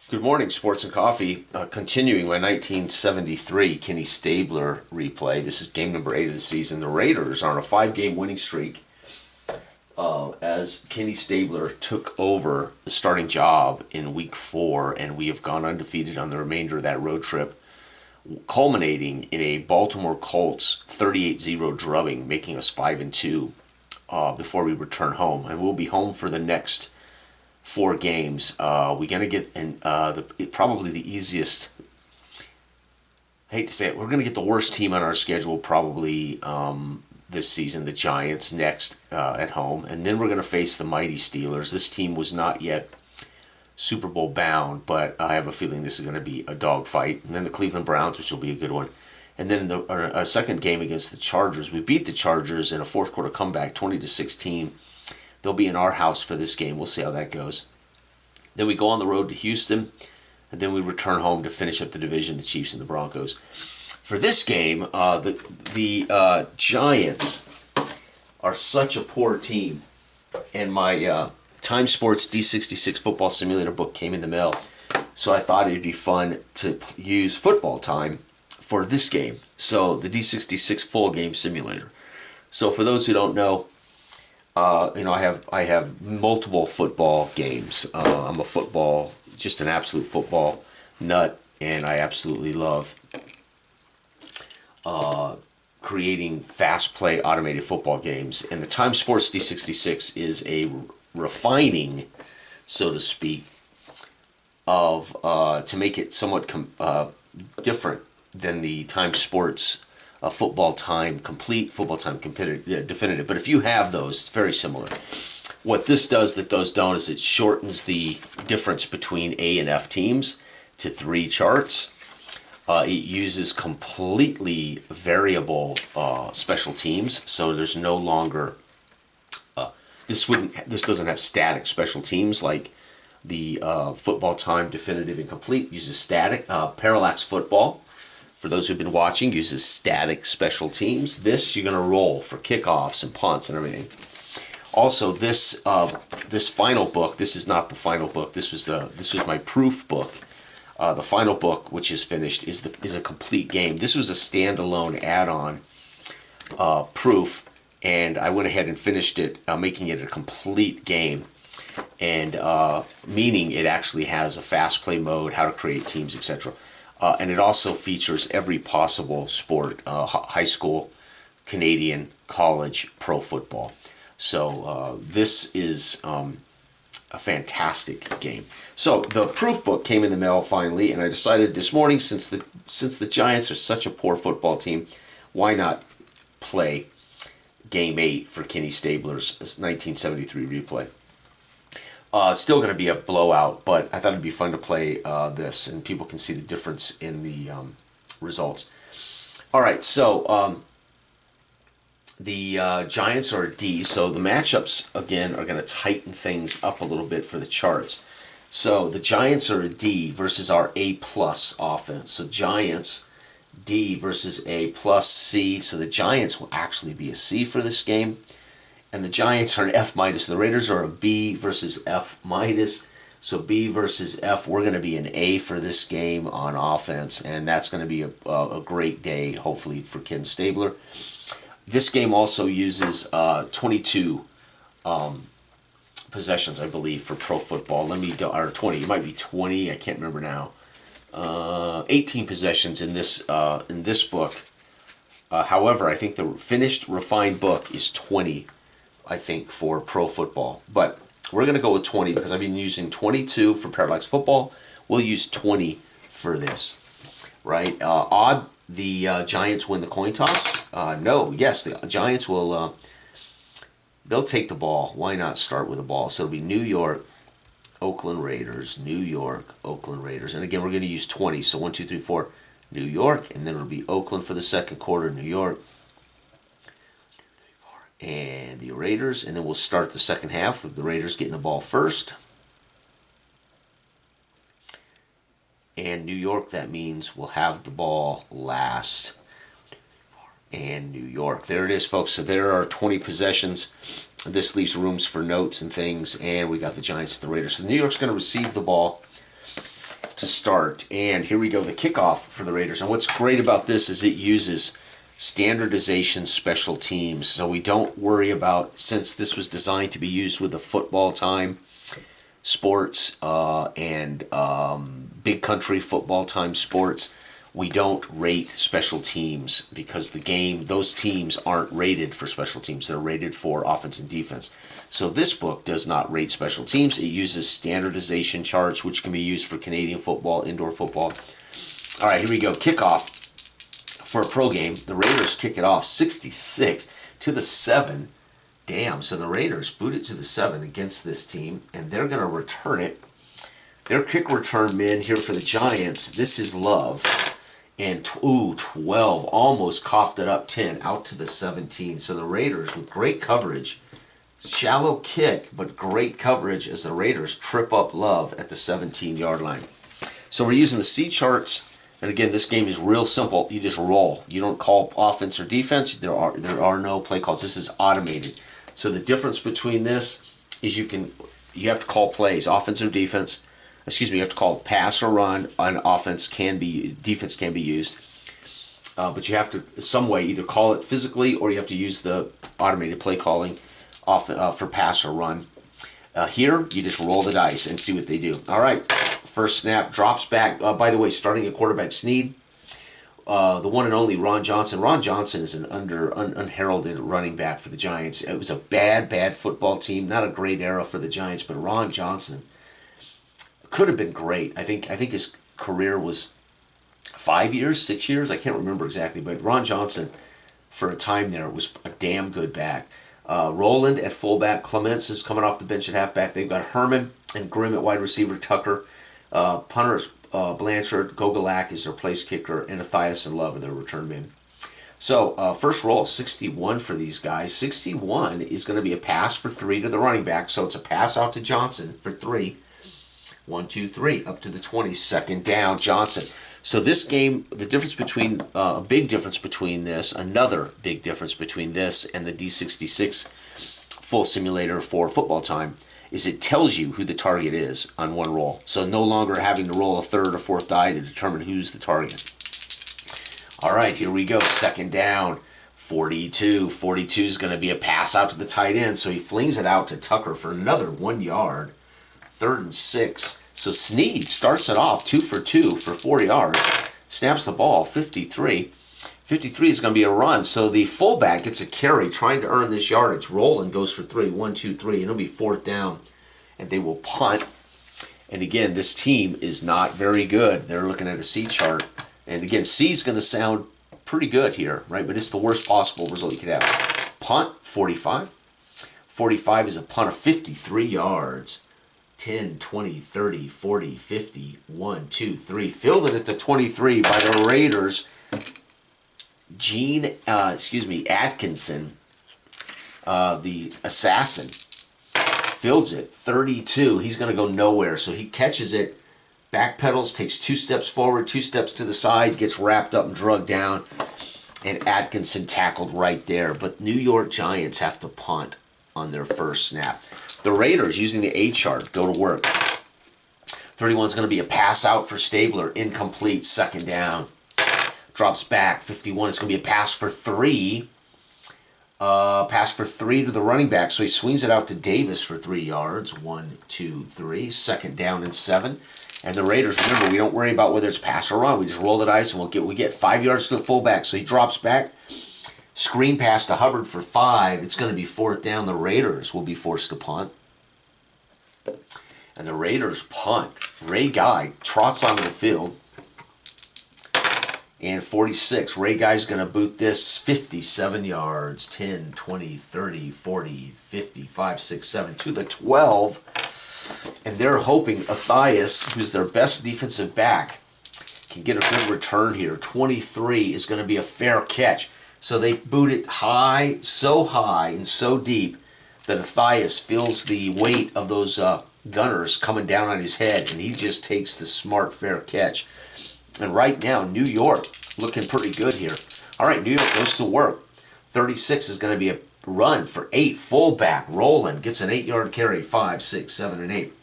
Good morning, Sports and Coffee. Continuing my 1973 Kenny Stabler replay. This is game number 8 of the season. The Raiders are on a 5-game winning streak as Kenny Stabler took over the starting job in week 4, and we have gone undefeated on the remainder of that road trip, culminating in a Baltimore Colts 38-0 drubbing, making us 5-2 before we return home. And we'll be home for the next 4 games. We're gonna get probably the easiest. I hate to say it, we're gonna get the worst team on our schedule probably this season, the Giants, next at home, and then we're gonna face the mighty Steelers. This team was not yet Super Bowl bound, but I have a feeling this is gonna be a dogfight. And then the Cleveland Browns, which will be a good one. And then a second game against the Chargers. We beat the Chargers in a fourth quarter comeback, 20-16. They'll be in our house for this game. We'll see how that goes. Then we go on the road to Houston, and then we return home to finish up the division, the Chiefs and the Broncos. For this game, the Giants are such a poor team, and my Time Sports D66 football simulator book came in the mail, so I thought it'd be fun to use football time for this game. So the D66 full game simulator. So for those who don't know, I have multiple football games. I'm just an absolute football nut, and I absolutely love creating fast play automated football games. And the Time Sports D66 is a refining, so to speak, of to make it somewhat different than the Time Sports football time complete, football time definitive. But if you have those, it's very similar. What this does that those don't is it shortens the difference between A and F teams to 3 charts. It uses completely variable special teams, so there's no longer this doesn't have static special teams like the football time definitive and complete uses static. Parallax football, for those who've been watching, uses static special teams. This you're going to roll for kickoffs and punts and everything. Also, this final book. This is not the final book. This was my proof book. The final book, which is finished, is a complete game. This was a standalone add-on proof, and I went ahead and finished it, making it a complete game, and meaning it actually has a fast play mode, how to create teams, etc. And it also features every possible sport, high school, Canadian, college, pro football. So this is a fantastic game. So the proof book came in the mail finally, and I decided this morning, since the Giants are such a poor football team, why not play Game 8 for Kenny Stabler's 1973 replay. It's still going to be a blowout, but I thought it'd be fun to play this, and people can see the difference in the results. All right, so the Giants are a D, so the matchups, again, are going to tighten things up a little bit for the charts. So the Giants are a D versus our A-plus offense. So Giants, D versus A-plus C. So the Giants will actually be a C for this game. And the Giants are an F minus. The Raiders are a B versus F minus. So B versus F, we're going to be an A for this game on offense, and that's going to be a great day, hopefully, for Ken Stabler. This game also uses 22 possessions, I believe, for pro football. Or 20. It might be 20. I can't remember now. 18 possessions in this book. However, I think the finished, refined book is 20. I think, for pro football. But we're going to go with 20 because I've been using 22 for Parallax football. We'll use 20 for this. Right? Odd, the Giants win the coin toss? No. Yes, the Giants will... they'll take the ball. Why not start with the ball? So it'll be New York, Oakland Raiders, New York, Oakland Raiders. And again, we're going to use 20. So 1, 2, 3, 4, New York. And then it'll be Oakland for the second quarter, New York. And the Raiders, and then we'll start the second half with the Raiders getting the ball first. And New York, that means we'll have the ball last. And New York. There it is, folks. So there are 20 possessions. This leaves rooms for notes and things. And we got the Giants and the Raiders. So New York's going to receive the ball. to start. And here we go, the kickoff for the Raiders. And what's great about this is it uses standardization special teams. So we don't worry about, since this was designed to be used with the football time sports and big country football time sports, we don't rate special teams because those teams aren't rated for special teams. They're rated for offense and defense. So this book does not rate special teams. It uses standardization charts, which can be used for Canadian football, indoor football. All right, here we go. Kickoff for a pro game. The Raiders kick it off 66-7. Damn, so the Raiders boot it to the 7 against this team, and they're going to return it. Their kick return men here for the Giants, this is Love. And 12, almost coughed it up, 10, out to the 17. So the Raiders with great coverage, shallow kick, but great coverage as the Raiders trip up Love at the 17-yard line. So we're using the C charts, and again, this game is real simple. You just roll. You don't call offense or defense. There are no play calls. This is automated. So the difference between this is you have to call plays, offense or defense. You have to call pass or run on offense, defense can be used. But you have to, some way, either call it physically or you have to use the automated play calling for pass or run. Here, you just roll the dice and see what they do. All right, first snap, drops back. By the way, starting at quarterback, Snead. The one and only Ron Johnson. Ron Johnson is an unheralded running back for the Giants. It was a bad football team. Not a great era for the Giants, but Ron Johnson could have been great. I think his career was 5 years, 6 years. I can't remember exactly, but Ron Johnson, for a time there, was a damn good back. Roland at fullback. Clements is coming off the bench at halfback. They've got Herman and Grimm at wide receiver. Tucker. Punters, Blanchard. Gogolak is their place kicker. And Athias and Love are their return men. So first roll, 61 for these guys. 61 is going to be a pass for 3 to the running back. So it's a pass out to Johnson for 3. 1, 2, 3, up to the 20, second down, Johnson. So this game, the difference between, a big difference between this, another big difference between this and the d66 full simulator for football time, is it tells you who the target is on one roll. So no longer having to roll a third or fourth die to determine who's the target. All right, here we go, second down, 42. 42 is going to be a pass out to the tight end, so he flings it out to Tucker for another 1 yard. 3rd and 6. So Snead starts it off 2 for 2 for 4 yards. Snaps the ball, 53. 53 is going to be a run. So the fullback gets a carry trying to earn this yardage. Roland goes for 3. 1, 2, 3. And it'll be 4th down. And they will punt. And again, this team is not very good. They're looking at a C chart. And again, C is going to sound pretty good here, right? But it's the worst possible result you could have. Punt, 45. 45 is a punt of 53 yards. 10, 20, 30, 40, 50, 1, 2, 3. Fielded at the 23 by the Raiders. Atkinson, the assassin, fields it, 32. He's going to go nowhere, so he catches it, backpedals, takes 2 steps forward, 2 steps to the side, gets wrapped up and drugged down, and Atkinson tackled right there. But New York Giants have to punt on their first snap. The Raiders, using the A chart, go to work. 31 is going to be a pass out for Stabler. Incomplete, second down. Drops back. 51 is going to be a pass for 3. Pass for 3 to the running back. So he swings it out to Davis for 3 yards. 1, 2, 3. Second down and 7. And the Raiders, remember, we don't worry about whether it's pass or run. We just roll the dice and we get 5 yards to the fullback. So he drops back. Screen pass to Hubbard for 5. It's going to be 4th down. The Raiders will be forced to punt. And the Raiders punt. Ray Guy trots onto the field. And 46. Ray Guy's going to boot this 57 yards. 10, 20, 30, 40, 50, 5, 6, 7 to the 12. And they're hoping Athias, who's their best defensive back, can get a good return here. 23 is going to be a fair catch. So they boot it high and so deep that Athias feels the weight of those gunners coming down on his head, and he just takes the smart, fair catch. And right now, New York looking pretty good here. All right, New York goes to work. 36 is going to be a run for 8. Fullback, Roland, gets an 8-yard carry. 5, 6, 7, and 8.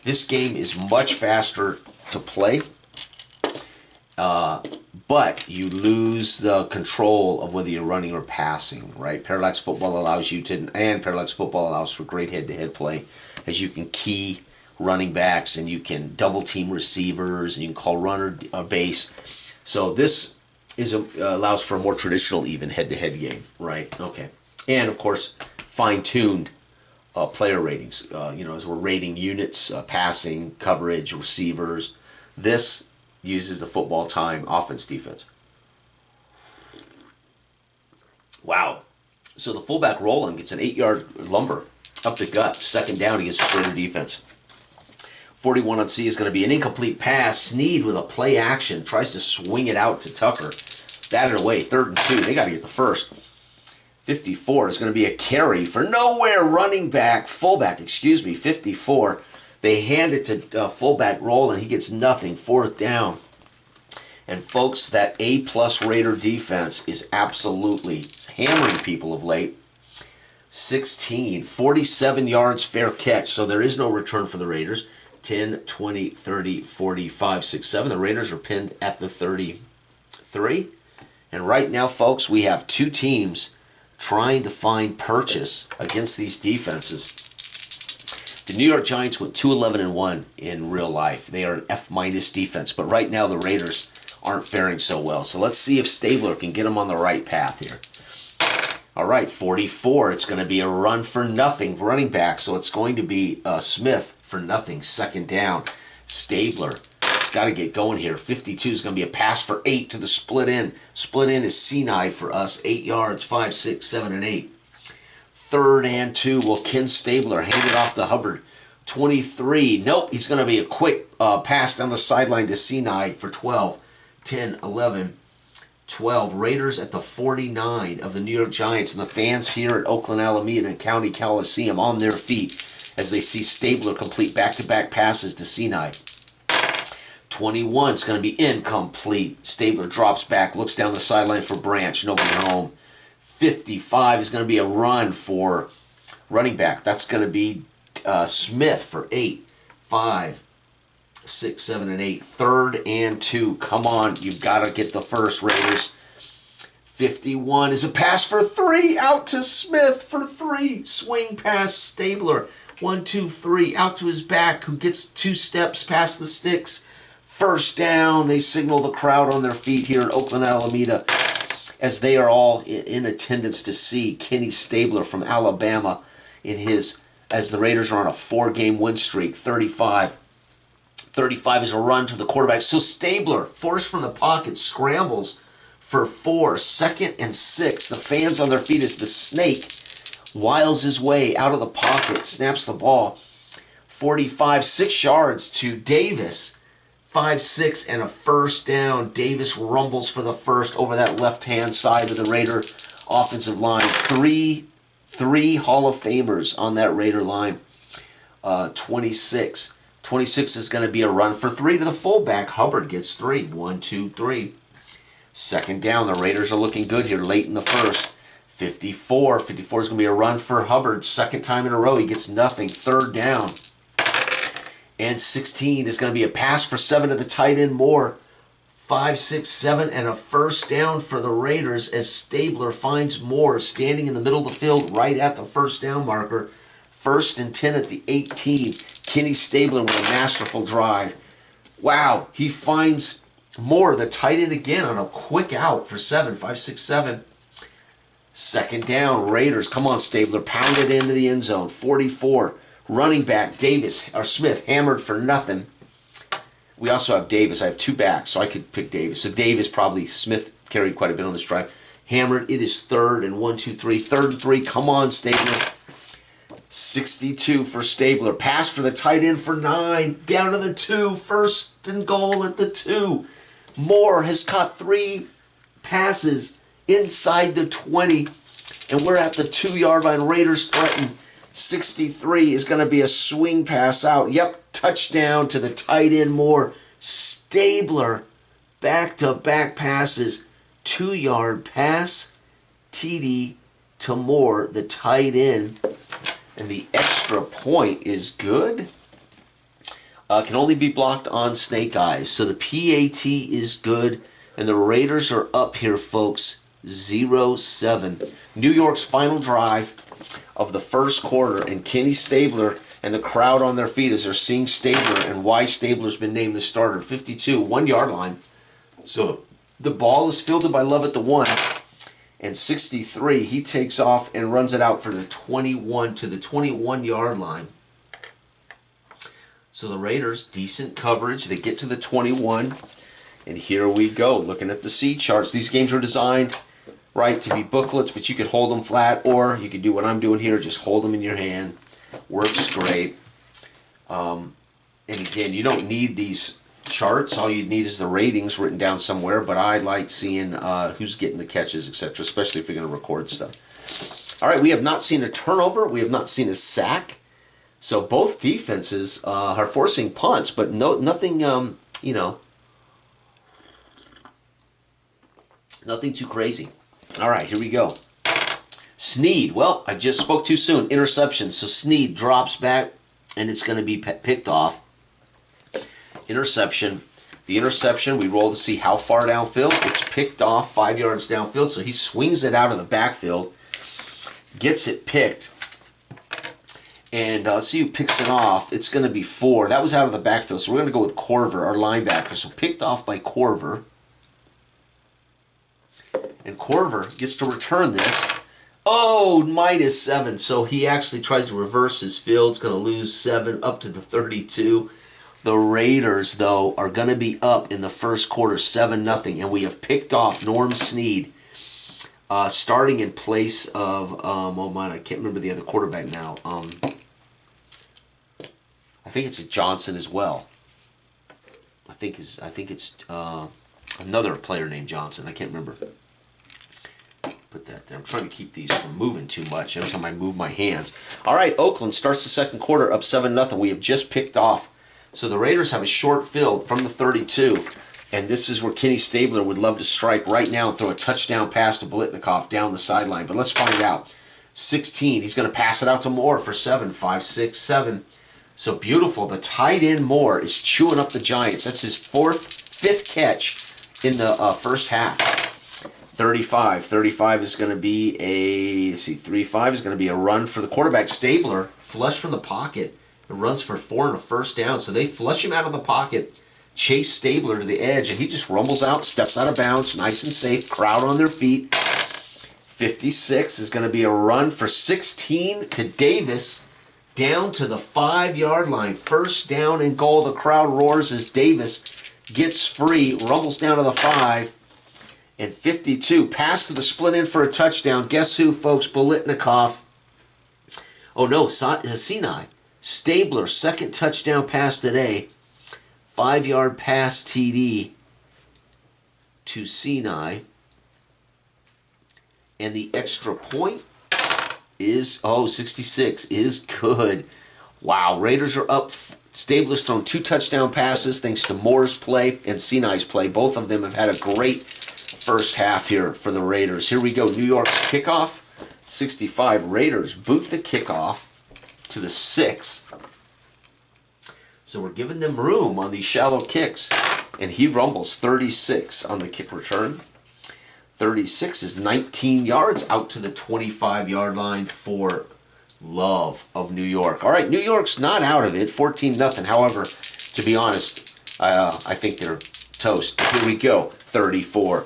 This game is much faster to play. But you lose the control of whether you're running or passing, right? Parallax football allows you to, and parallax football allows for great head-to-head play, as you can key running backs and you can double team receivers and you can call runner or base. So this allows for a more traditional even head-to-head game, right? Okay. And of course, fine-tuned player ratings. As we're rating units, passing, coverage, receivers. This uses the football time offense defense. Wow. So the fullback Roland gets an 8-yard lumber up the gut. Second down against the Raider defense. 41 on C is going to be an incomplete pass. Snead with a play action. Tries to swing it out to Tucker. Batted away. 3rd and 2. They got to get the first. 54 is going to be a carry for nowhere. Fullback, 54. They hand it to fullback Roland. He gets nothing. 4th down. And folks, that A-plus Raider defense is absolutely hammering people of late. 16, 47 yards, fair catch. So there is no return for the Raiders. 10, 20, 30, 45, 6, 7. The Raiders are pinned at the 33. And right now, folks, we have two teams trying to find purchase against these defenses. The New York Giants went 2-11-1 in real life. They are an F- defense, but right now the Raiders aren't faring so well. So let's see if Stabler can get them on the right path here. All right, 44. It's going to be a run for nothing running back, so it's going to be Smith for nothing. 2nd down. Stabler has got to get going here. 52 is going to be a pass for 8 to the split end. Split end is Sinai for us. 8 yards, 5, 6, 7, and 8. 3rd and 2. Will Ken Stabler hand it off to Hubbard? 23. Nope. He's going to be a quick pass down the sideline to Sinai for 12. 10, 11, 12. Raiders at the 49 of the New York Giants. And the fans here at Oakland, Alameda and County Coliseum on their feet as they see Stabler complete back-to-back passes to Sinai. 21 is going to be incomplete. Stabler drops back, looks down the sideline for Branch. Nobody home. 55 is going to be a run for running back. That's going to be Smith for 8, 5, 6, 7, and 8. 3rd and 2. Come on. You've got to get the first, Raiders. 51 is a pass for 3. Out to Smith for 3. Swing pass, Stabler. 1, 2, 3. Out to his back, who gets 2 steps past the sticks. 1st down. They signal the crowd on their feet here in Oakland, Alameda, as they are all in attendance to see Kenny Stabler from Alabama as the Raiders are on a 4-game win streak. 35. 35 is a run to the quarterback. So Stabler, forced from the pocket, scrambles for 4. 2nd and 6. The fans on their feet as the snake wiles his way out of the pocket, snaps the ball. 45, 6 yards to Davis. 5, 6, and a 1st down. Davis rumbles for the first over that left-hand side of the Raider offensive line. Three Hall of Famers on that Raider line. 26. 26 is going to be a run for 3 to the fullback. Hubbard gets 3. 1, 2, 3. 2nd down. The Raiders are looking good here late in the first. 54. 54 is going to be a run for Hubbard. 2nd time in a row. He gets nothing. 3rd down. And 16 is going to be a pass for 7 to the tight end Moore. 5, 6, 7, and a 1st down for the Raiders as Stabler finds Moore standing in the middle of the field right at the 1st down marker. 1st and 10 at the 18. Kenny Stabler with a masterful drive. Wow, he finds Moore, the tight end again, on a quick out for 7. 5, 6, 7. 2nd down, Raiders. Come on, Stabler. Pound it into the end zone. 44. Running back, Smith, hammered for nothing. We also have Davis. I have 2 backs, so I could pick Davis. So Davis probably, Smith carried quite a bit on this drive. Hammered. It is 3rd and 1, 2, 3. 3rd and 3. Come on, Stabler. 62 for Stabler. Pass for the tight end for 9. Down to the 2. 1st and goal at the 2. Moore has caught 3 passes inside the 20. And we're at the 2-yard line. Raiders threaten. 63 is going to be a swing pass out. Yep, touchdown to the tight end Moore. Stabler, back-to-back passes. 2-yard pass, TD to Moore, the tight end. And the extra point is good. Can only be blocked on snake eyes. So the PAT is good. And the Raiders are up here, folks. 0-7. New York's final drive of the first quarter. And Kenny Stabler and the crowd on their feet as they're seeing Stabler and why Stabler's been named the starter. 52, 1 yard line. So the ball is fielded by Love at the 1. And 63, he takes off and runs it out for the 21 to the 21-yard line. So the Raiders, decent coverage. They get to the 21. And here we go, looking at the C charts. These games are designed, right, to be booklets, but you could hold them flat, or you could do what I'm doing here, just hold them in your hand. Works great. And again, you don't need these charts. All you need is the ratings written down somewhere, but I like seeing who's getting the catches, etc., especially if you're going to record stuff. All right, we have not seen a turnover. We have not seen a sack. So both defenses are forcing punts, but nothing, nothing too crazy. All right, here we go. Snead. Well, I just spoke too soon. Interception. So Snead drops back, and it's going to be picked off. Interception. The interception, we roll to see how far downfield. It's picked off 5 yards downfield, so he swings it out of the backfield, gets it picked, and let's see who picks it off. It's going to be 4. That was out of the backfield, so we're going to go with Corver, our linebacker. So picked off by Corver. And Corver gets to return this. Oh, -7. So he actually tries to reverse his field. It's going to lose 7 up to the 32. The Raiders, though, are going to be up in the first quarter 7-0. And we have picked off Norm Snead, starting in place of, I can't remember the other quarterback now. I think it's a Johnson as well. I think it's another player named Johnson. I can't remember. Put that there. I'm trying to keep these from moving too much every time I move my hands. All right, Oakland starts the second quarter up 7-0. We have just picked off. So the Raiders have a short field from the 32, and this is where Kenny Stabler would love to strike right now and throw a touchdown pass to Blitnikoff down the sideline. But let's find out. 16, he's going to pass it out to Moore for 7, 5, 6, 7. So beautiful. The tight end Moore is chewing up the Giants. That's his fifth catch in the first half. 35. 35 is going to be a, 35 is going to be a run for the quarterback. Stabler, flush from the pocket, and runs for 4 and a first down. So they flush him out of the pocket, chase Stabler to the edge, and he just rumbles out, steps out of bounds, nice and safe, crowd on their feet. 56 is going to be a run for 16 to Davis, down to the 5-yard line. First down and goal. The crowd roars as Davis gets free, rumbles down to the 5. And 52, pass to the split end for a touchdown. Guess who, folks? Blitnikoff. Oh, no, Sinai. Stabler, second touchdown pass today. 5-yard pass TD to Sinai. And the extra point is, 66 is good. Wow, Raiders are up. Stabler's thrown 2 touchdown passes thanks to Moore's play and Sinai's play. Both of them have had a great first half here for the Raiders. Here we go. New York's kickoff. 65. Raiders boot the kickoff to the 6. So we're giving them room on these shallow kicks. And he rumbles 36 on the kick return. 36 is 19 yards out to the 25-yard line for Love of New York. All right, New York's not out of it. 14-0. However, to be honest, I think they're toast. Here we go. 34.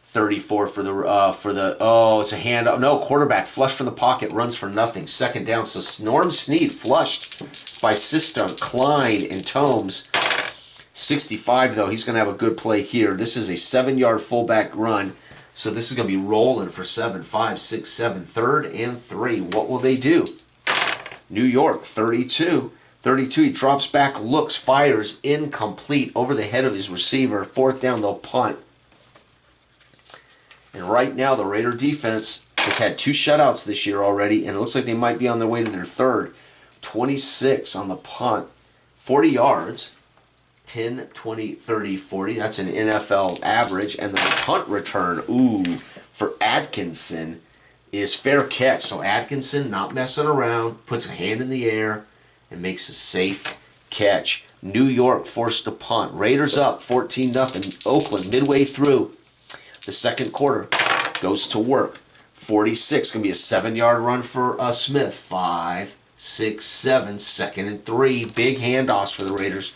34 for the it's a hand up. No, quarterback flushed from the pocket, runs for nothing. Second down. So Norm Snead flushed by System, Klein, and Tomes. 65 though, he's going to have a good play here. This is a 7-yard fullback run. So this is going to be rolling for 7, 5, 6, 7, 3rd and 3. What will they do? New York, 32. 32, he drops back, looks, fires, incomplete over the head of his receiver. 4th down, they'll punt. And right now, the Raider defense has had 2 shutouts this year already, and it looks like they might be on their way to their 3rd. 26 on the punt, 40 yards, 10, 20, 30, 40. That's an NFL average. And the punt return, for Atkinson is fair catch. So Atkinson, not messing around, puts a hand in the air and makes a safe catch. New York forced a punt. Raiders up 14-0. Oakland midway through the second quarter goes to work. 46, going to be a 7-yard run for Smith. 5, 6, 7, 2nd and 3. Big handoffs for the Raiders.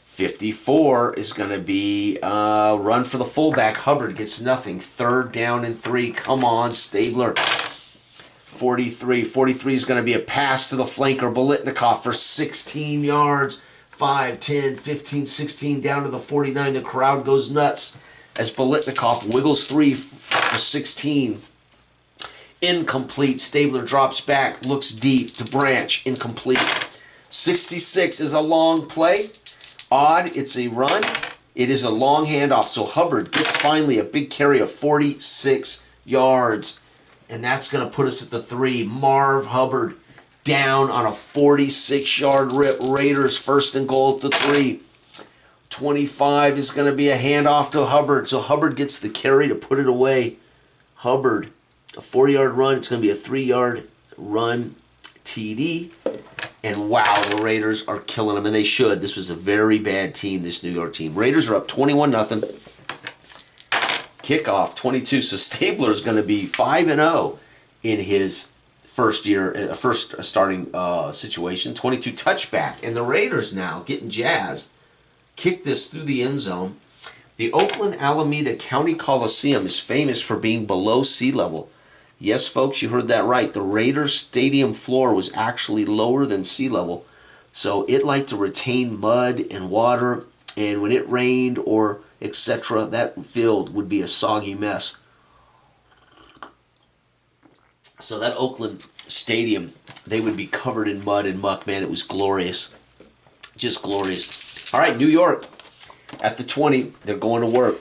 54 is going to be a run for the fullback. Hubbard gets nothing. 3rd down and 3. Come on, Stabler. 43 is going to be a pass to the flanker, Bolitnikoff, for 16 yards. 5, 10, 15, 16, down to the 49. The crowd goes nuts as Bolitnikoff wiggles 3 for 16. Incomplete. Stabler drops back, looks deep to Branch. Incomplete. 66 is a long play. Odd, it's a run. It is a long handoff. So Hubbard gets finally a big carry of 46 yards. And that's going to put us at the 3. Marv Hubbard down on a 46-yard rip. Raiders 1st and goal at the 3. 25 is going to be a handoff to Hubbard. So Hubbard gets the carry to put it away. Hubbard, a 4-yard run. It's going to be a 3-yard run TD. And wow, the Raiders are killing them, and they should. This was a very bad team, this New York team. Raiders are up 21-0. Kickoff 22. So Stabler is going to be 5-0 in his first starting situation. 22 touchback, and the Raiders now getting jazzed. Kick this through the end zone. The Oakland Alameda County Coliseum is famous for being below sea level. Yes, folks, you heard that right. The Raiders stadium floor was actually lower than sea level, so it liked to retain mud and water, and when it rained or etc., that field would be a soggy mess. So that Oakland stadium, they would be covered in mud and muck. Man, it was glorious. Just glorious. All right, New York at the 20. They're going to work.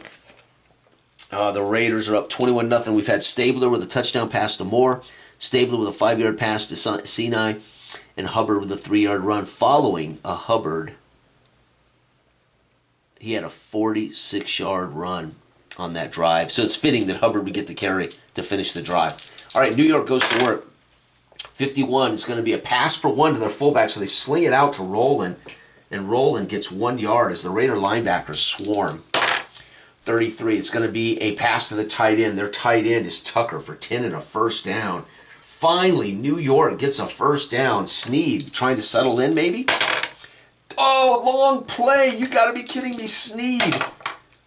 The Raiders are up 21-0. We've had Stabler with a touchdown pass to Moore, Stabler with a 5-yard pass to Sinai, and Hubbard with a 3-yard run. Following a Hubbard, he had a 46-yard run on that drive. So it's fitting that Hubbard would get the carry to finish the drive. All right, New York goes to work. 51 is going to be a pass for 1 to their fullback, so they sling it out to Rowland, and Rowland gets 1 yard as the Raider linebackers swarm. 33, it's going to be a pass to the tight end. Their tight end is Tucker for 10 and a 1st down. Finally, New York gets a 1st down. Sneed trying to settle in, maybe? Oh, long play. You got to be kidding me. Sneed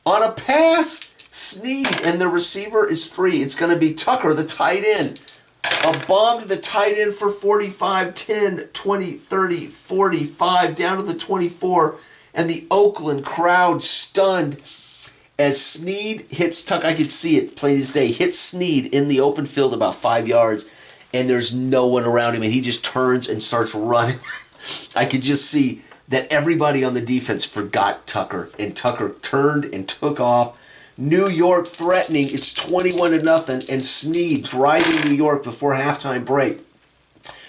on a pass. Sneed, and the receiver is 3. It's going to be Tucker, the tight end. A bomb to the tight end for 45, 10, 20, 30, 45, down to the 24. And the Oakland crowd stunned as Sneed hits Tucker. I could see it plain as day. Hits Sneed in the open field about 5 yards, and there's no one around him, and he just turns and starts running. I could just see that everybody on the defense forgot Tucker, and Tucker turned and took off. New York threatening. It's 21-0, and Sneed driving New York before halftime break.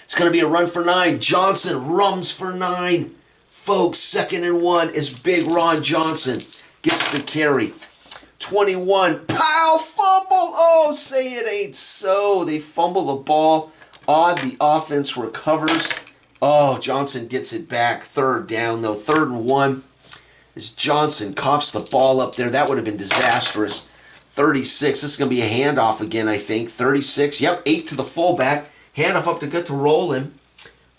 It's going to be a run for 9. Johnson runs for 9. Folks, 2nd and 1 is Big Ron Johnson. Gets the carry. 21. Pow! Fumble! Oh, say it ain't so. They fumble the ball. Odd, the offense recovers. Oh, Johnson gets it back. 3rd down, though. 3rd and 1. As Johnson coughs the ball up there. That would have been disastrous. 36. This is going to be a handoff again, I think. 36. Yep, 8 to the fullback. Handoff up to get to Rowland.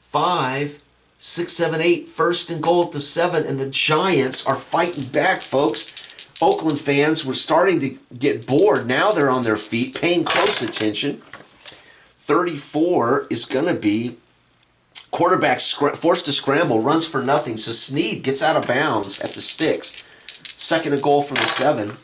5, 6, 7, 8. 1st and goal at the 7. And the Giants are fighting back, folks. Oakland fans were starting to get bored. Now they're on their feet, paying close attention. 34 is going to be quarterback forced to scramble, runs for nothing. So Sneed gets out of bounds at the sticks. 2nd and goal from the 7.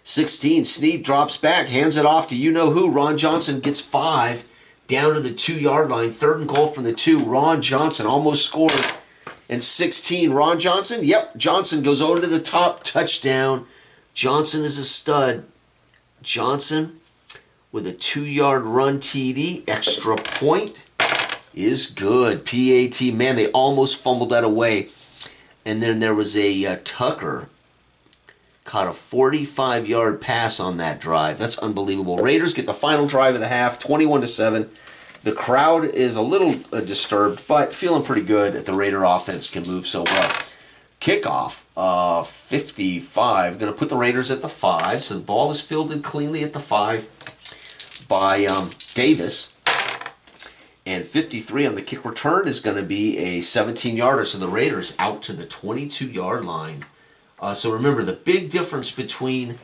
16, Sneed drops back, hands it off to you-know-who. Ron Johnson gets 5 down to the 2-yard line. 3rd and goal from the 2. Ron Johnson almost scored. And 16, Ron Johnson. Yep, Johnson goes over to the top. Touchdown. Johnson is a stud. Johnson with a 2-yard run TD. Extra point is good. PAT. Man, they almost fumbled that away. And then there was a Tucker. Caught a 45-yard pass on that drive. That's unbelievable. Raiders get the final drive of the half, 21-7. The crowd is a little disturbed, but feeling pretty good that the Raider offense can move so well. Kickoff, 55. Going to put the Raiders at the 5. So the ball is fielded cleanly at the 5 by Davis. And 53 on the kick return is going to be a 17-yarder. So the Raiders out to the 22-yard line. So remember, the big difference between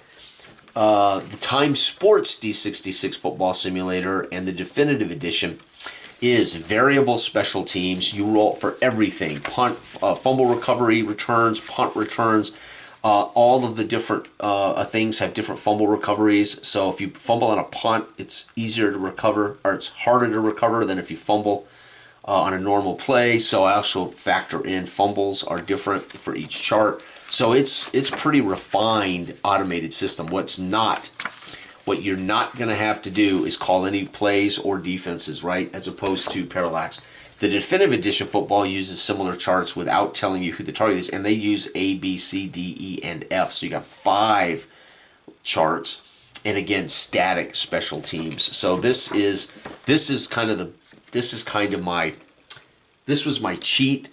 the Time Sports D66 football simulator and the definitive edition is variable special teams. You roll for everything: punt, fumble recovery returns, punt returns. All of the different things have different fumble recoveries. So if you fumble on a punt, it's easier to recover, or it's harder to recover than if you fumble on a normal play. So I also factor in fumbles are different for each chart. So it's pretty refined automated system. What you're not going to have to do is call any plays or defenses, right? As opposed to Parallax. The definitive edition football uses similar charts without telling you who the target is, and they use A, B, C, D, E, and F. So you got 5 charts, and again, static special teams. So this was my cheat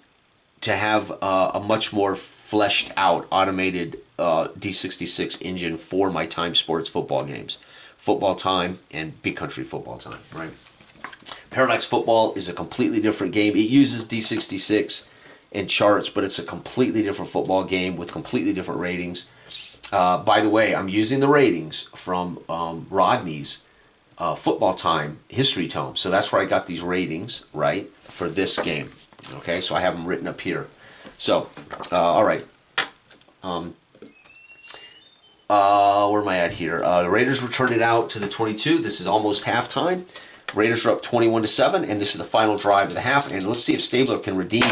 to have a much more fleshed out automated D66 engine for my Time Sports football games. Football Time and Big Country Football Time, right? Parallax Football is a completely different game. It uses D66 and charts, but it's a completely different football game with completely different ratings. By the way, I'm using the ratings from Rodney's Football Time history tome. So that's where I got these ratings, right, for this game. Okay, so I have them written up here. So, all right. Where am I at here? The Raiders returned it out to the 22. This is almost halftime. Raiders are up 21-7, and this is the final drive of the half. And let's see if Stabler can redeem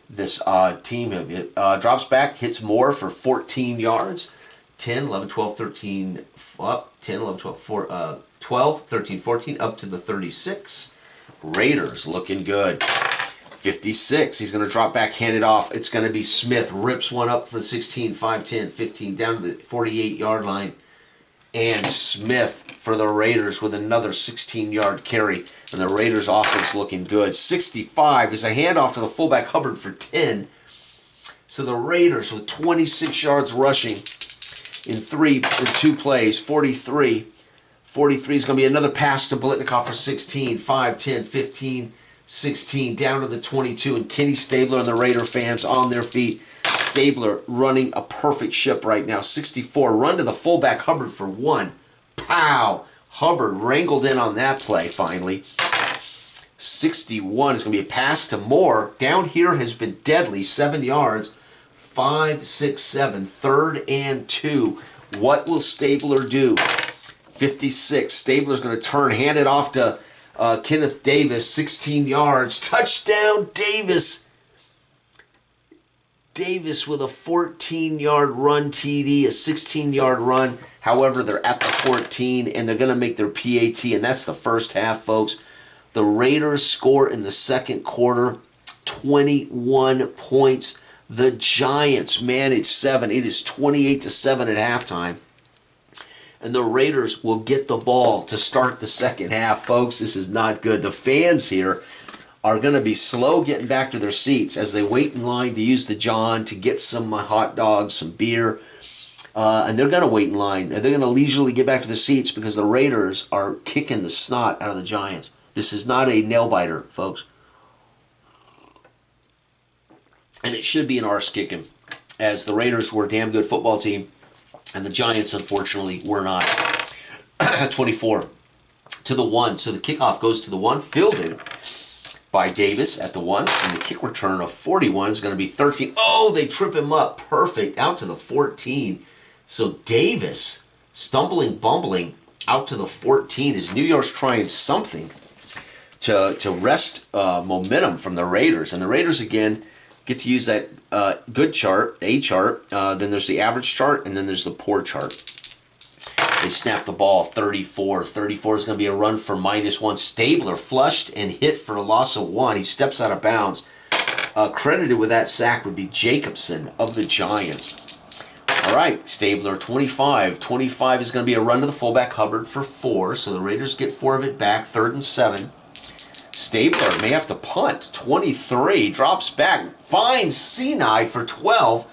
this team. It drops back, hits Moore for 14 yards. 10, 11, 12, 13, up. 10, 11, 12, 12, 13, 14, up to the 36. Raiders looking good. 56. He's going to drop back, hand it off. It's going to be Smith. Rips one up for the 16, 5, 10, 15, down to the 48-yard line. And Smith for the Raiders with another 16-yard carry. And the Raiders offense looking good. 65 is a handoff to the fullback Hubbard for 10. So the Raiders with 26 yards rushing in 2 plays. 43. 43 is going to be another pass to Blitnikoff for 16, 5, 10, 15, 16, down to the 22, and Kenny Stabler and the Raider fans on their feet. Stabler running a perfect ship right now. 64, run to the fullback Hubbard for 1. Pow! Hubbard wrangled in on that play finally. 61 is going to be a pass to Moore. Down here has been deadly, 7 yards. 5, 6, 7, 3rd and 2. What will Stabler do? 56, Stabler's going to turn, hand it off to Kenneth Davis, 16 yards. Touchdown, Davis. Davis with a 14-yard run TD, a 16-yard run. However, they're at the 14, and they're going to make their PAT, and that's the first half, folks. The Raiders score in the second quarter, 21 points. The Giants manage 7. It is 28-7 at halftime. And the Raiders will get the ball to start the second half. Folks, this is not good. The fans here are going to be slow getting back to their seats as they wait in line to use the John to get some hot dogs, some beer. And they're going to wait in line. And they're going to leisurely get back to the seats because the Raiders are kicking the snot out of the Giants. This is not a nail-biter, folks. And it should be an arse kicking, as the Raiders were a damn good football team. And the Giants, unfortunately, were not. 24 to the 1. So the kickoff goes to the 1, fielded by Davis at the 1. And the kick return of 41 is going to be 13. Oh, they trip him up. Perfect. Out to the 14. So Davis, stumbling, bumbling, out to the 14 as New York's trying something to wrest momentum from the Raiders. And the Raiders, again, get to use that good chart, A chart, then there's the average chart, and then there's the poor chart. They snap the ball, 34. 34 is going to be a run for -1. Stabler flushed and hit for a loss of 1. He steps out of bounds. Credited with that sack would be Jacobson of the Giants. All right, Stabler, 25. 25 is going to be a run to the fullback Hubbard for 4, so the Raiders get 4 of it back, 3rd and 7. Stabler may have to punt. 23, drops back, finds Sinai for 12.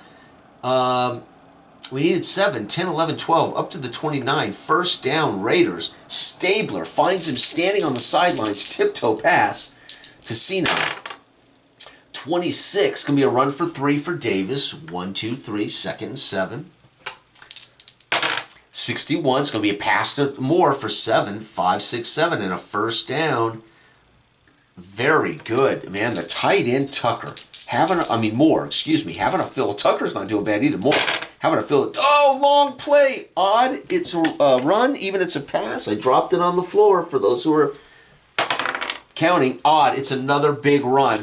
We needed 7, 10, 11, 12, up to the 29. First down, Raiders. Stabler finds him standing on the sidelines, tiptoe pass to Sinai. 26, going to be a run for 3 for Davis. 1, 2, 3, second and 7. 61 is going to be a pass to Moore for 7, 5, 6, 7, and a first down. Very good, man. The tight end Tucker Moore, having a fill. Tucker's not doing bad either. Moore having a fill. Oh, long play. Odd. It's a run, even it's a pass. I dropped it on the floor for those who are counting. Odd. It's another big run.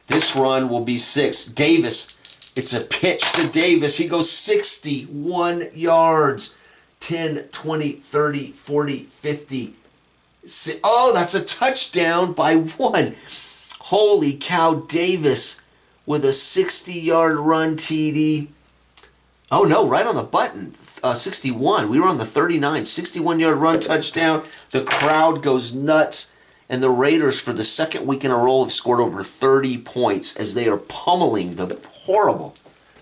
This run will be 6. Davis. It's a pitch to Davis. He goes 61 yards. 10, 20, 30, 40, 50. Oh, that's a touchdown by 1. Holy cow, Davis with a 60-yard run TD. Oh, no, right on the button. 61. We were on the 39. 61-yard run touchdown. The crowd goes nuts. And the Raiders, for the second week in a row, have scored over 30 points as they are pummeling the horrible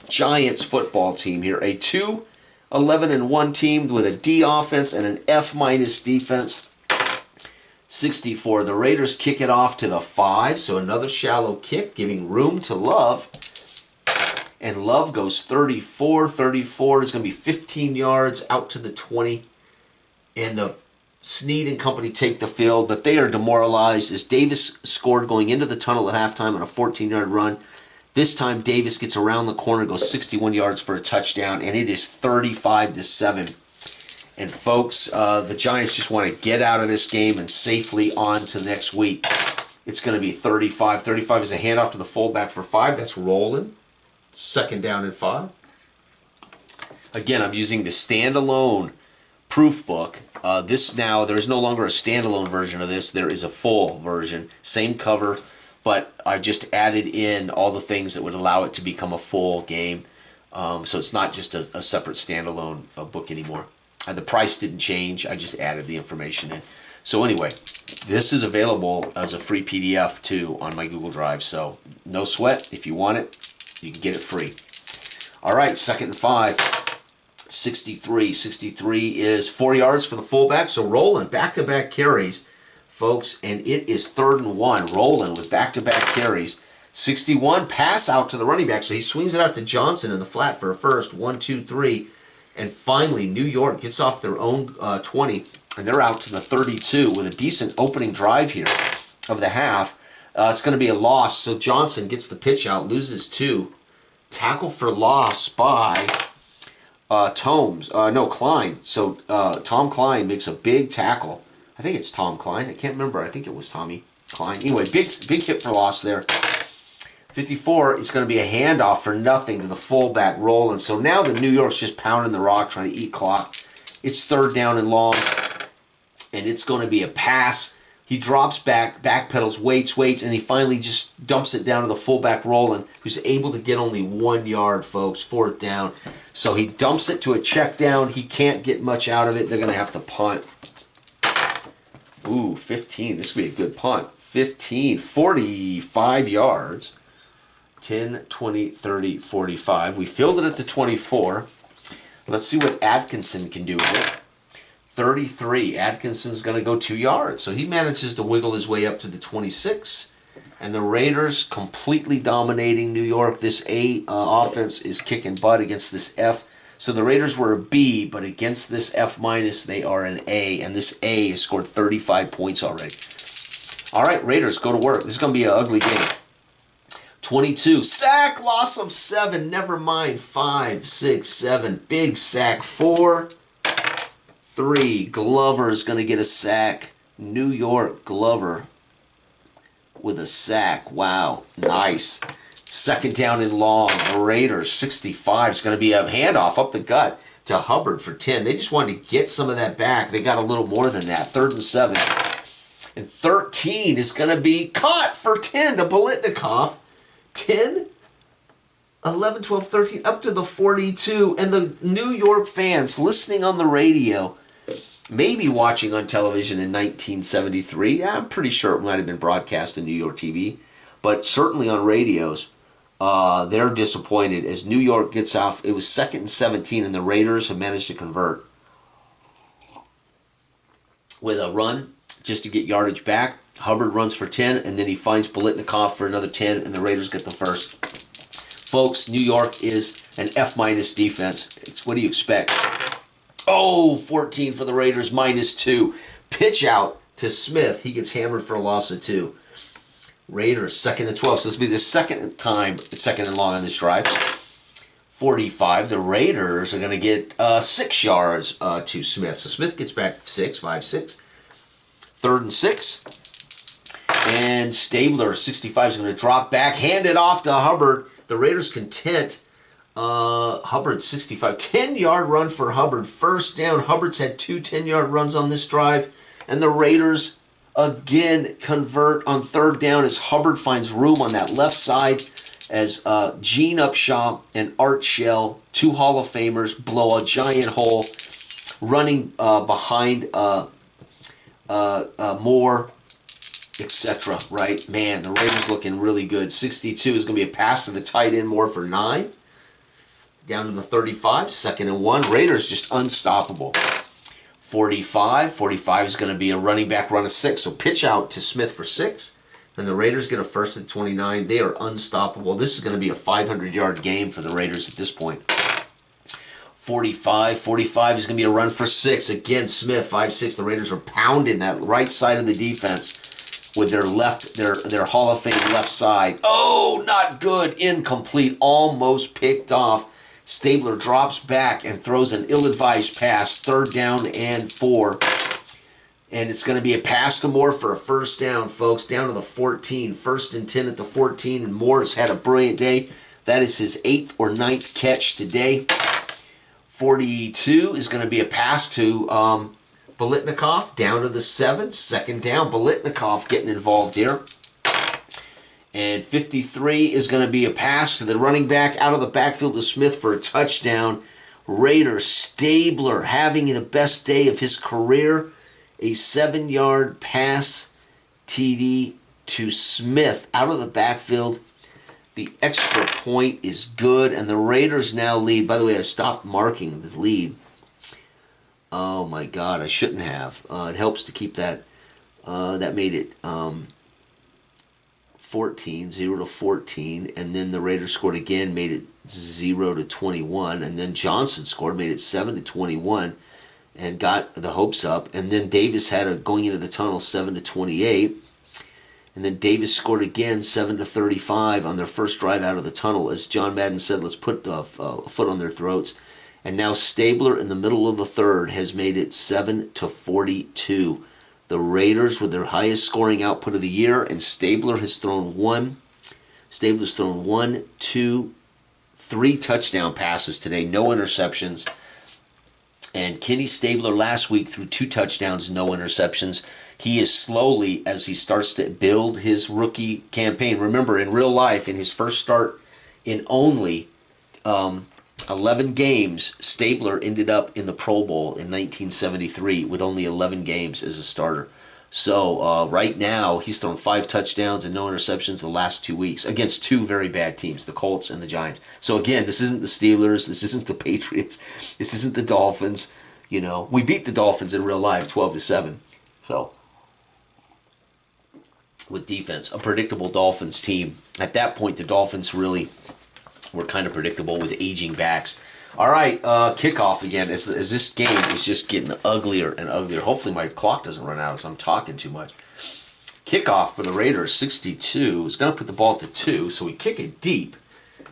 Giants football team here. A 2-11-1 team with a D offense and an F- defense. 64. The Raiders kick it off to the 5, so another shallow kick, giving room to Love. And Love goes 34. 34 is going to be 15 yards out to the 20. And the Snead and company take the field, but they are demoralized as Davis scored going into the tunnel at halftime on a 14-yard run. This time Davis gets around the corner, goes 61 yards for a touchdown, and it is 35-7. And folks, the Giants just want to get out of this game and safely on to next week. It's going to be 35. 35 is a handoff to the fullback for 5. That's rolling. Second down and 5. Again, I'm using the standalone proof book. There's no longer a standalone version of this. There is a full version. Same cover, but I just added in all the things that would allow it to become a full game. So it's not just a separate standalone book anymore. The price didn't change. I just added the information in. So anyway, this is available as a free PDF too on my Google Drive. So no sweat. If you want it, you can get it free. All right, second and 5. 63. 63 is 4 yards for the fullback. So rolling back-to-back carries, folks, and it is 3rd and 1. Rolling with back-to-back carries. 61, pass out to the running back. So he swings it out to Johnson in the flat for a first. 1, 2, 3. And finally, New York gets off their own 20, and they're out to the 32 with a decent opening drive here of the half. It's going to be a loss, so Johnson gets the pitch out, loses 2. Tackle for loss by Klein. So Tom Klein makes a big tackle. I think it's Tom Klein. I can't remember. I think it was Tommy Klein. Anyway, big hit for loss there. 54, it's going to be a handoff for nothing to the fullback rolling. So now the New York's just pounding the rock, trying to eat clock. It's 3rd down and long, and it's going to be a pass. He drops back, backpedals, waits, and he finally just dumps it down to the fullback rolling, who's able to get only 1 yard, folks, 4th down. So he dumps it to a check down. He can't get much out of it. They're going to have to punt. Ooh, 15. This would be a good punt. 15, 45 yards. 10, 20, 30, 45. We filled it at the 24. Let's see what Atkinson can do with it. 33. Atkinson's going to go 2 yards. So he manages to wiggle his way up to the 26. And the Raiders completely dominating New York. This A offense is kicking butt against this F. So the Raiders were a B, but against this F-, they are an A. And this A has scored 35 points already. All right, Raiders, go to work. This is going to be an ugly game. 22. Sack, loss of 7. Never mind. 5, 6, 7. Big sack. 4, 3. Glover's going to get a sack. New York Glover with a sack. Wow. Nice. Second down and long. The Raiders, 65. It's going to be a handoff up the gut to Hubbard for 10. They just wanted to get some of that back. They got a little more than that. 3rd and 7. And 13 is going to be caught for 10 to Bolitnikov. 10, 11, 12, 13, up to the 42. And the New York fans listening on the radio maybe watching on television in 1973. Yeah, I'm pretty sure it might have been broadcast in New York TV, but certainly on radios. They're disappointed as New York gets off. It was 2nd and 17, and the Raiders have managed to convert with a run just to get yardage back. Hubbard runs for 10, and then he finds Bolitnikoff for another 10, and the Raiders get the first. Folks, New York is an F- defense. What do you expect? Oh, 14 for the Raiders, -2. Pitch out to Smith. He gets hammered for a loss of 2. Raiders, 2nd and 12. So this will be the second time, second and long on this drive. 45. The Raiders are going to get 6 yards to Smith. So Smith gets back 6, 5-6. 3rd and 6. And Stabler, 65, is going to drop back, hand it off to Hubbard. The Raiders content. Hubbard, 65. 10-yard run for Hubbard. First down. Hubbard's had 2 10-yard runs on this drive. And the Raiders again convert on 3rd down as Hubbard finds room on that left side as Gene Upshaw and Art Shell, 2 Hall of Famers, blow a giant hole running behind Moore, etc. Right? Man, the Raiders looking really good. 62 is going to be a pass to the tight end, Moore for 9. Down to the 35, 2nd and 1. Raiders just unstoppable. 45. 45 is going to be a running back run of 6. So pitch out to Smith for 6. And the Raiders get a first at 29. They are unstoppable. This is going to be a 500-yard game for the Raiders at this point. 45. 45 is going to be a run for 6. Again, Smith, 5-6. The Raiders are pounding that right side of the defense with their their Hall of Fame left side. Oh, not good. Incomplete. Almost picked off. Stabler drops back and throws an ill-advised pass. 3rd down and 4. And it's going to be a pass to Moore for a first down, folks. Down to the 14. 1st and 10 at the 14. And Moore has had a brilliant day. That is his 8th or 9th catch today. 42 is going to be a pass to Bolitnikoff. Down to the 7. 2nd down. Bolitnikoff getting involved here. And 53 is going to be a pass to the running back out of the backfield to Smith for a touchdown. Raiders, Stabler having the best day of his career. A 7-yard pass TD to Smith out of the backfield. The extra point is good, and the Raiders now lead. By the way, I stopped marking the lead. Oh, my God, I shouldn't have. It helps to keep that. That made it 14, 0-14, and then the Raiders scored again, made it 0-21, and then Johnson scored, made it 7-21, and got the hopes up, and then Davis had a going into the tunnel 7-28, and then Davis scored again 7-35 on their first drive out of the tunnel, as John Madden said, let's put a foot on their throats, and now Stabler in the middle of the 3rd has made it 7-42. The Raiders with their highest scoring output of the year, and Stabler has thrown 1, 2, 3 touchdown passes today, no interceptions. And Kenny Stabler last week threw 2 touchdowns, no interceptions. He is slowly, as he starts to build his rookie campaign. Remember, in real life, in his first start in only 11 games, Stabler ended up in the Pro Bowl in 1973 with only 11 games as a starter. So right now, he's thrown 5 touchdowns and no interceptions the last 2 weeks against 2 very bad teams, the Colts and the Giants. So again, this isn't the Steelers, this isn't the Patriots, this isn't the Dolphins. You know, we beat the Dolphins in real life 12-7. So with defense, a predictable Dolphins team. At that point, the Dolphins really were kind of predictable with aging backs. All right, kickoff again. As this game is just getting uglier and uglier. Hopefully my clock doesn't run out as I'm talking too much. Kickoff for the Raiders, 62. Is going to put the ball at the 2, so we kick it deep.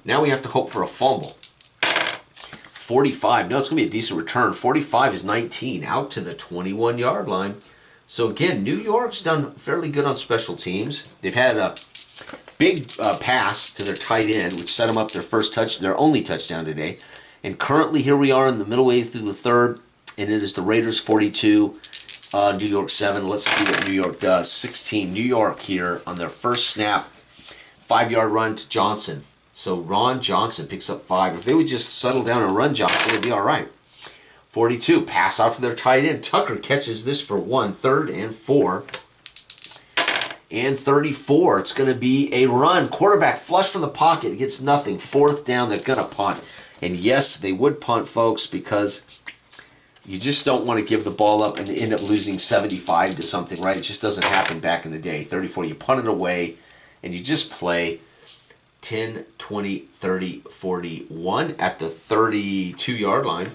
Now we have to hope for a fumble. 45. No, it's going to be a decent return. 45 is 19, out to the 21-yard line. So again, New York's done fairly good on special teams. They've had a big pass to their tight end, which set them up their only touchdown today. And currently, here we are in the middle way through the 3rd, and it is the Raiders 42, New York 7. Let's see what New York does. 16, New York here on their first snap. 5-yard run to Johnson. So Ron Johnson picks up 5. If they would just settle down and run Johnson, it'd be all right. 42. Pass out to their tight end. Tucker catches this for 1, 3rd and 4. And 34. It's going to be a run. Quarterback flush from the pocket. Gets nothing. 4th down. They're going to punt. And yes, they would punt, folks, because you just don't want to give the ball up and end up losing 75 to something, right? It just doesn't happen back in the day. 34. You punt it away, and you just play 10, 20, 30, 41 at the 32-yard line.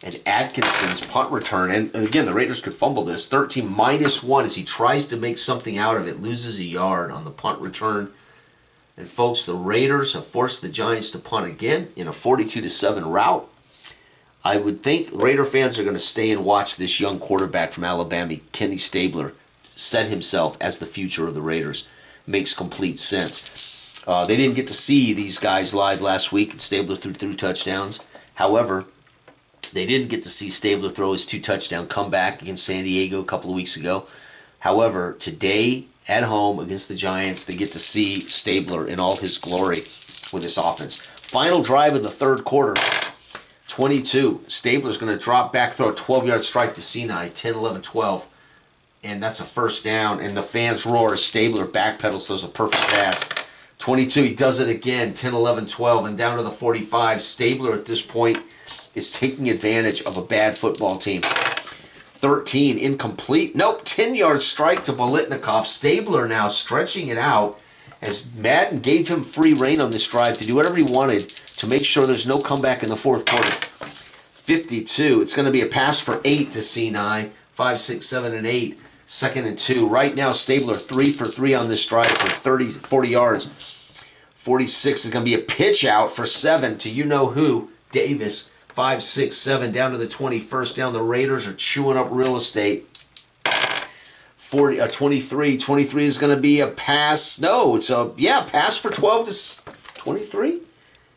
And Atkinson's punt return, and again, the Raiders could fumble this. 13 -1 as he tries to make something out of it, loses a yard on the punt return. And folks, the Raiders have forced the Giants to punt again in a 42-7 rout. I would think Raider fans are going to stay and watch this young quarterback from Alabama, Kenny Stabler, set himself as the future of the Raiders. Makes complete sense. They didn't get to see these guys live last week, and Stabler threw 3 touchdowns. However, they didn't get to see Stabler throw his 2-touchdown comeback against San Diego a couple of weeks ago. However, today at home against the Giants, they get to see Stabler in all his glory with this offense. Final drive of the 3rd quarter, 22. Stabler's going to drop back, throw a 12-yard strike to Sinai, 10, 11, 12. And that's a 1st down. And the fans roar as Stabler backpedals, throws a perfect pass. 22, he does it again, 10, 11, 12. And down to the 45. Stabler at this point is taking advantage of a bad football team. 13, incomplete. Nope, 10-yard strike to Bolitnikov. Stabler now stretching it out as Madden gave him free reign on this drive to do whatever he wanted to make sure there's no comeback in the 4th quarter. 52, it's going to be a pass for 8 to Sinai. 5, 6, 7, and 8. 2nd and 2. Right now, Stabler 3 for 3 on this drive for 40 yards. 46 is going to be a pitch out for 7 to you-know-who, Davis. 5, 6, 7, down to the 21st down. The Raiders are chewing up real estate. 23. 23 is going to be a pass. No, it's a, pass for 12 to 23.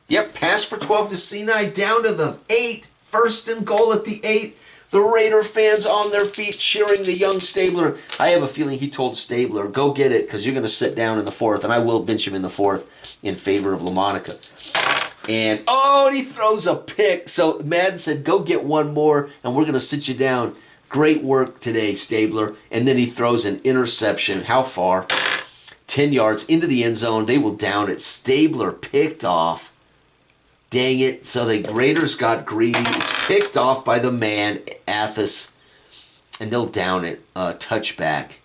Yep, pass for 12 to Sinai, down to the 8. 1st and goal at the 8. The Raider fans on their feet cheering the young Stabler. I have a feeling he told Stabler, go get it, because you're going to sit down in the 4th, and I will bench him in the 4th in favor of LaMonica. And, he throws a pick. So Madden said, go get one more, and we're going to sit you down. Great work today, Stabler. And then he throws an interception. How far? 10 yards into the end zone. They will down it. Stabler picked off. Dang it. So the Raiders got greedy. It's picked off by the man, Athos. And they'll down it. Touchback.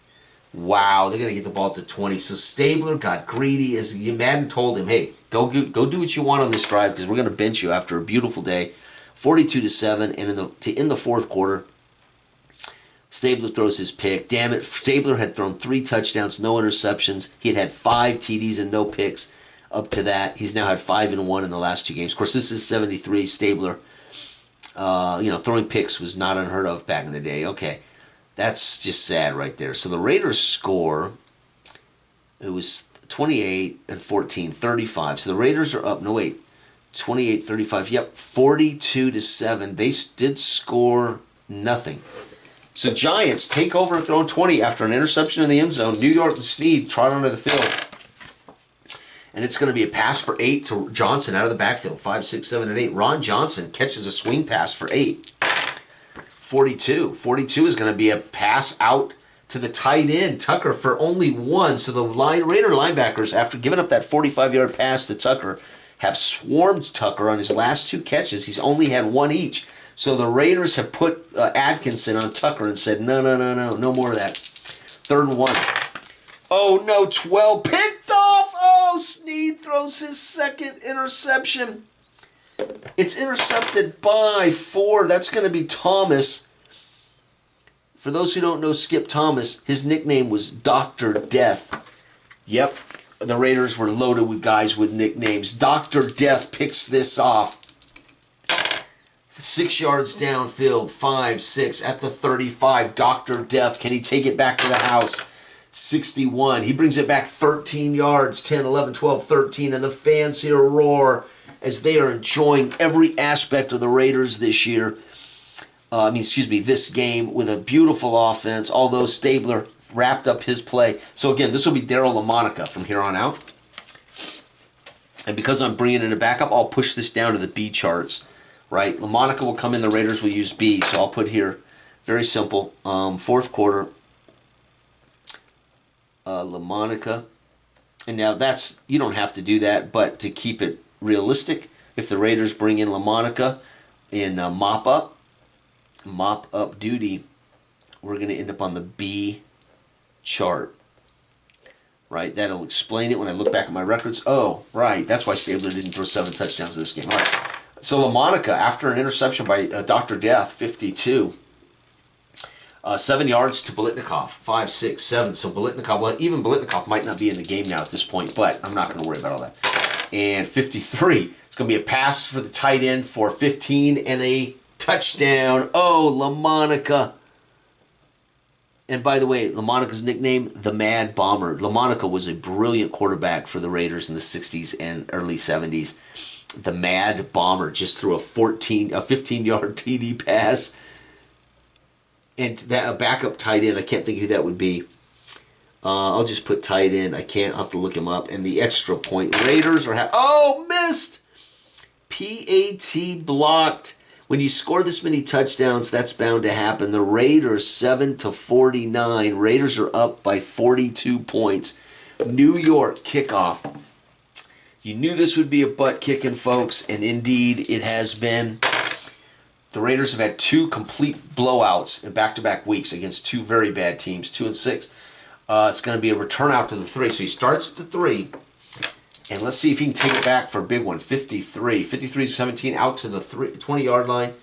Wow, they're going to get the ball to 20. So Stabler got greedy as Madden told him, hey, go do what you want on this drive because we're going to bench you after a beautiful day. 42-7, and to end the 4th quarter, Stabler throws his pick. Damn it, Stabler had thrown 3 touchdowns, no interceptions. He had 5 TDs and no picks up to that. He's now had 5 and 1 in the last 2 games. Of course, this is 73. Stabler, throwing picks was not unheard of back in the day. Okay. That's just sad right there. So the Raiders score, it was 28-14, 35. So the Raiders are up, 28-35. Yep, 42-7. They did score nothing. So Giants take over and throw 20 after an interception in the end zone. New York and Snead trot onto the field. And it's going to be a pass for 8 to Johnson out of the backfield. 5, 6, 7, and 8. Ron Johnson catches a swing pass for 8. 42. 42 is going to be a pass out to the tight end, Tucker, for only 1. So the Raider linebackers, after giving up that 45-yard pass to Tucker, have swarmed Tucker on his last 2 catches. He's only had 1 each. So the Raiders have put Atkinson on Tucker and said, no more of that. 3rd and 1. Oh, no, 12. Picked off. Oh, Snead throws his 2nd interception. It's intercepted by 4. That's going to be Thomas. For those who don't know Skip Thomas, his nickname was Dr. Death. Yep, the Raiders were loaded with guys with nicknames. Dr. Death picks this off. 6 yards downfield, 5, 6 at the 35. Dr. Death, can he take it back to the house? 61. He brings it back 13 yards, 10, 11, 12, 13, and the fans here roar as they are enjoying every aspect of the Raiders this year. This game with a beautiful offense, although Stabler wrapped up his play. So again, this will be Daryl LaMonica from here on out. And because I'm bringing it back up, I'll push this down to the B charts right? LaMonica will come in, the Raiders will use B. So I'll put here, very simple, fourth quarter, LaMonica. And now that's, you don't have to do that, but to keep it realistic, if the Raiders bring in LaMonica in mop-up duty, we're going to end up on the B chart. Right, that'll explain it when I look back at my records. Oh, right, that's why Stabler didn't throw 7 touchdowns in this game. All right, so LaMonica, after an interception by Dr. Death, 52, 7 yards to Biletnikoff, 5, 6, 7. So Biletnikoff, well, even Biletnikoff might not be in the game now at this point, but I'm not going to worry about all that. And 53, it's going to be a pass for the tight end for 15 and a touchdown. Oh, LaMonica. And by the way, LaMonica's nickname, the Mad Bomber. LaMonica was a brilliant quarterback for the Raiders in the 60s and early 70s. The Mad Bomber just threw a 15-yard TD pass. And that a backup tight end, I can't think who that would be. I'll just put tight end. I'll have to look him up. And the extra point. Raiders are missed! PAT blocked. When you score this many touchdowns, that's bound to happen. The Raiders 7-49. Raiders are up by 42 points. New York kickoff. You knew this would be a butt kicking, folks, and indeed it has been. The Raiders have had 2 complete blowouts in back-to-back weeks against 2 very bad teams, 2 and 6. It's going to be a return out to the 3. So he starts at the 3. And let's see if he can take it back for a big one. 53-17 out to the 20-yard line.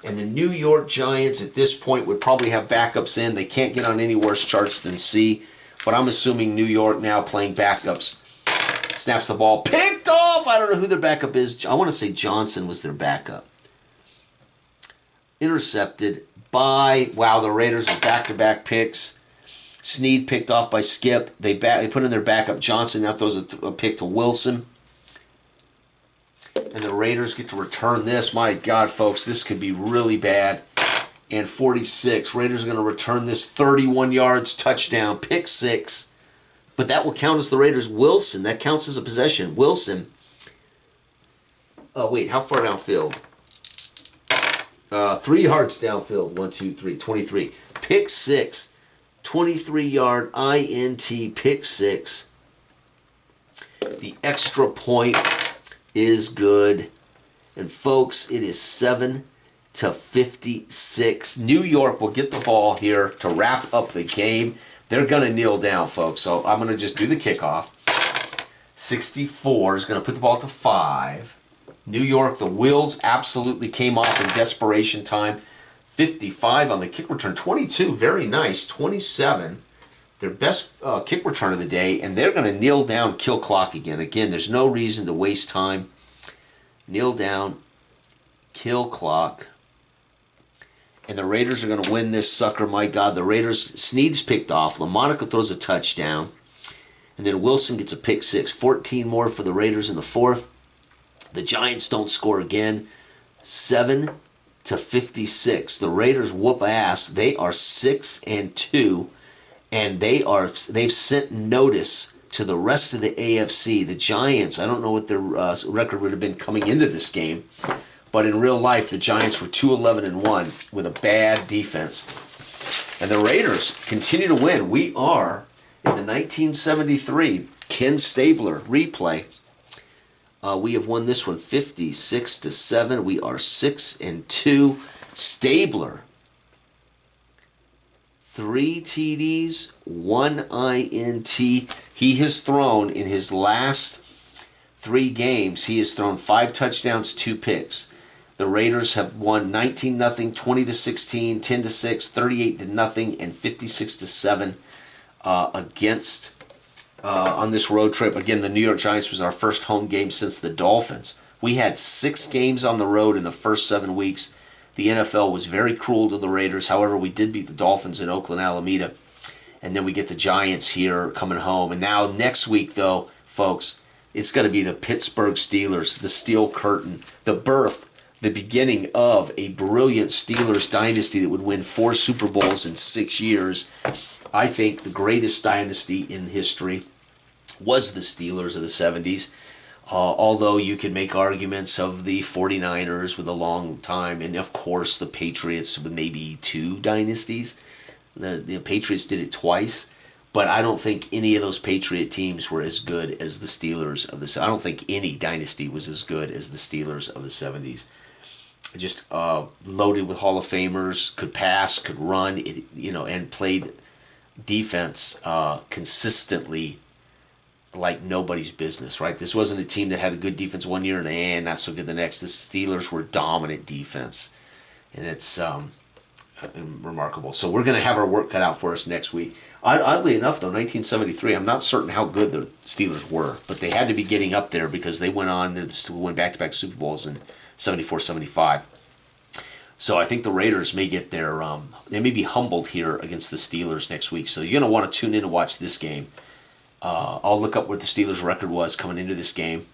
And the New York Giants at this point would probably have backups in. They can't get on any worse charts than C. But I'm assuming New York now playing backups. Snaps the ball. Picked off! I don't know who their backup is. I want to say Johnson was their backup. Intercepted by, wow, the Raiders with back-to-back picks. Snead picked off by Skip. They put in their backup. Johnson now throws a pick to Wilson. And the Raiders get to return this. My God, folks, this could be really bad. And 46. Raiders are going to return this 31 yards, touchdown, pick 6. But that will count as the Raiders. Wilson, that counts as a possession. Wilson. Oh, wait, how far downfield? 3 yards downfield. 1, 2, 3, 23. Pick 6. 23-yard INT pick 6. The extra point is good. And folks, it is 7-56. New York will get the ball here to wrap up the game. They're going to kneel down, folks. So I'm going to just do the kickoff. 64 is going to put the ball at the 5. New York, the wheels absolutely came off in desperation time. 55 on the kick return. 22, very nice. 27, their best kick return of the day. And they're going to kneel down, kill clock again. Again, there's no reason to waste time. Kneel down, kill clock. And the Raiders are going to win this sucker. My God, the Raiders, Snead's picked off. LaMonica throws a touchdown. And then Wilson gets a pick 6. 14 more for the Raiders in the 4th. The Giants don't score again. 7-56. The Raiders whoop ass. They are 6-2, and they've sent notice to the rest of the AFC. The Giants, I don't know what their record would have been coming into this game, but in real life, the Giants were 2-11-1 with a bad defense. And the Raiders continue to win. We are in the 1973 Ken Stabler replay. We have won this one 56-7. We are 6-2. Stabler, 3 TDs, 1 INT. He has thrown in his last 3 games, he has thrown 5 touchdowns, 2 picks. The Raiders have won 19-0, 20-16, 10-6, 38-0, and 56-7 against on this road trip. Again, the New York Giants was our first home game since the Dolphins. We had 6 games on the road in the first 7 weeks. The NFL was very cruel to the Raiders. However, we did beat the Dolphins in Oakland, Alameda. And then we get the Giants here coming home. And now next week, though, folks, it's going to be the Pittsburgh Steelers, the Steel Curtain, the birth, the beginning of a brilliant Steelers dynasty that would win 4 Super Bowls in 6 years. I think the greatest dynasty in history was the Steelers of the 70s. Although you could make arguments of the 49ers with a long time, and of course the Patriots with maybe 2 dynasties. The Patriots did it twice, but I don't think any of those Patriot teams were as good as the Steelers of the. I don't think any dynasty was as good as the Steelers of the 70s. Just loaded with Hall of Famers, could pass, could run, and played defense consistently like nobody's business, right? This wasn't a team that had a good defense one year and not so good the next. The Steelers were dominant defense, and it's remarkable. So we're going to have our work cut out for us next week. Oddly enough, though, 1973, I'm not certain how good the Steelers were, but they had to be getting up there because they went on to win back-to-back Super Bowls in 74, 75. So I think the Raiders may get their, they may be humbled here against the Steelers next week. So you're going to want to tune in to watch this game. I'll look up what the Steelers' record was coming into this game.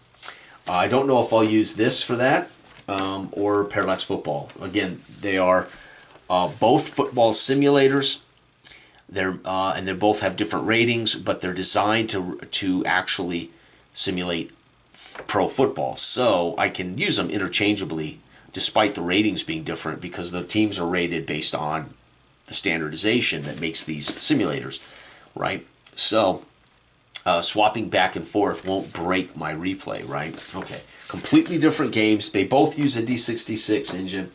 I don't know if I'll use this for that or Parallax Football. Again, they are both football simulators. And they both have different ratings, but they're designed to actually simulate pro football. So I can use them interchangeably, despite the ratings being different, because the teams are rated based on the standardization that makes these simulators, right? So swapping back and forth won't break my replay, right? Okay, completely different games. They both use a d66 engine,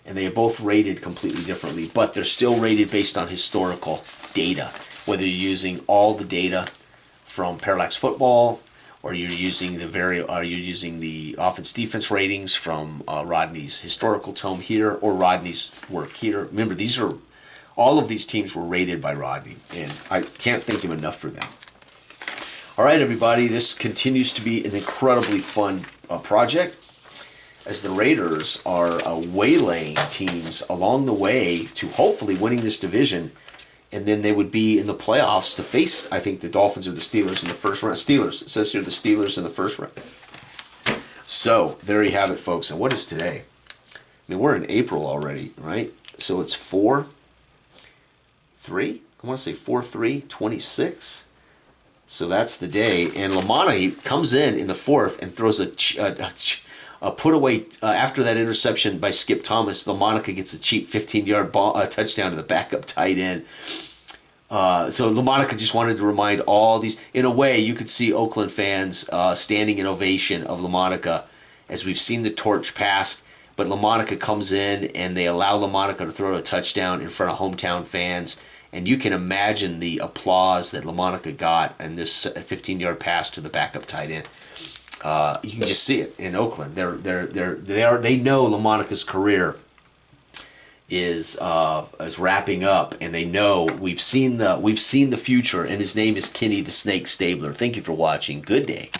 and they are both rated completely differently, but they're still rated based on historical data, whether you're using all the data from Parallax Football, or you're using the offense-defense ratings from Rodney's historical tome here, or Rodney's work here. Remember, all of these teams were rated by Rodney, and I can't thank him enough for that. All right, everybody, this continues to be an incredibly fun project, as the Raiders are waylaying teams along the way to hopefully winning this division, and then they would be in the playoffs to face, I think, the Dolphins or the Steelers in the first round. Steelers. It says here the Steelers in the first round. So there you have it, folks. And what is today? I mean, we're in April already, right? So it's 4-3. I want to say 4-3-26. So that's the day. And Lamanna comes in the fourth and throws a put away after that interception by Skip Thomas. LaMonica gets a cheap 15-yard touchdown to the backup tight end. So LaMonica just wanted to remind all these. In a way, you could see Oakland fans standing in ovation of LaMonica as we've seen the torch passed. But LaMonica comes in and they allow LaMonica to throw a touchdown in front of hometown fans. And you can imagine the applause that LaMonica got in this 15-yard pass to the backup tight end. You can just see it in Oakland. They know LaMonica's career is wrapping up, and they know we've seen the future. And his name is Kenny the Snake Stabler. Thank you for watching. Good day.